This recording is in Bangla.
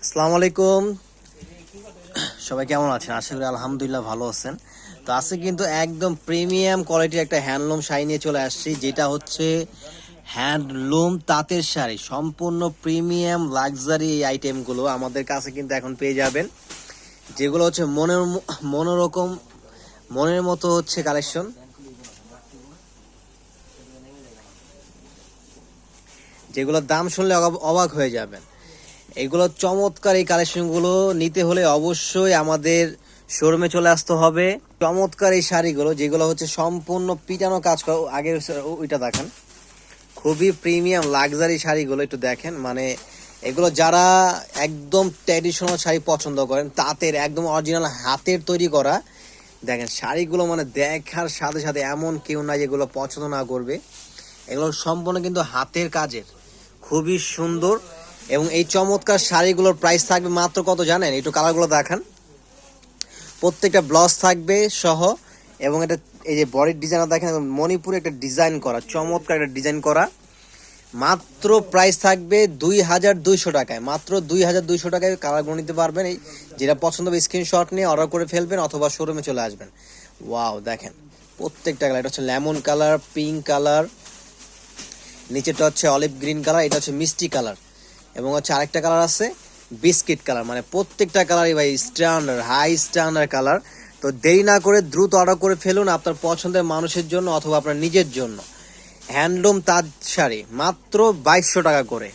আসসালামু আলাইকুম। সবাই কেমন আছেন? আশা করি আলহামদুলিল্লাহ ভালো আছেন। তো আজকে কিন্তু একদম প্রিমিয়াম কোয়ালিটির একটা হ্যান্ডলুম শাড়ি নিয়ে চলে আসছি, যেটা হচ্ছে হ্যান্ডলুম তাঁতের শাড়ি। সম্পূর্ণ প্রিমিয়াম লাক্সারি এই আইটেমগুলো আমাদের কাছে কিন্তু এখন পেয়ে যাবেন, যেগুলো হচ্ছে মনোরকম মনের মতো হচ্ছে কালেকশন, যেগুলোর দাম শুনলে অবাক হয়ে যাবেন। এগুলো চমৎকার। এই কালেকশনগুলো নিতে হলে অবশ্যই আমাদের শোরুমে চলে আসতে হবে। চমৎকার এই শাড়িগুলো, যেগুলো হচ্ছে সম্পূর্ণ পিটানো কাজ করা। আগে ওইটা দেখেন, খুবই প্রিমিয়াম লাক্সারি শাড়িগুলো একটু দেখেন। মানে এগুলো যারা একদম ট্র্যাডিশনাল শাড়ি পছন্দ করেন, তাঁতের একদম অরিজিনাল হাতের তৈরি করা, দেখেন শাড়িগুলো মানে দেখার সাথে সাথে এমন কেউ নাই যেগুলো পছন্দ না করবে। এগুলো সম্পূর্ণ কিন্তু হাতের কাজের, খুবই সুন্দর। এবং এই চমৎকার শাড়িগুলোর প্রাইস থাকবে মাত্র কত জানেন? একটু কালারগুলো দেখান। প্রত্যেকটা ব্লাউজ থাকবে সহ, এবং এটা এই যে বডির ডিজাইন দেখেন, মণিপুরে একটা ডিজাইন করা, চমৎকার একটা ডিজাইন করা। মাত্র প্রাইস থাকবে 2200 টাকায়, মাত্র 2200 টাকায় কালারগুলো নিতে পারবেন। এই যেটা পছন্দ হবে স্ক্রিনশট নিয়ে অর্ডার করে ফেলবেন অথবা শোরুমে চলে আসবেন। ওয়াও দেখেন প্রত্যেকটা কালার। এটা হচ্ছে লেমন কালার, পিঙ্ক কালার, নিচেটা হচ্ছে অলিভ গ্রিন কালার, এটা হচ্ছে মিষ্টি কালার, এবং হচ্ছে আরেকটা কালার আছে বিস্কিট কালার। মানে প্রত্যেকটা কালারই ভাই স্ট্যান্ডার্ড, হাই স্ট্যান্ডার্ড কালার। তো দেরি না করে দ্রুত অর্ডার করে ফেলুন আপনার পছন্দের মানুষের জন্য অথবা আপনার নিজের জন্য। হ্যান্ডলুম তাঁত শাড়ি মাত্র 2200 টাকা করে।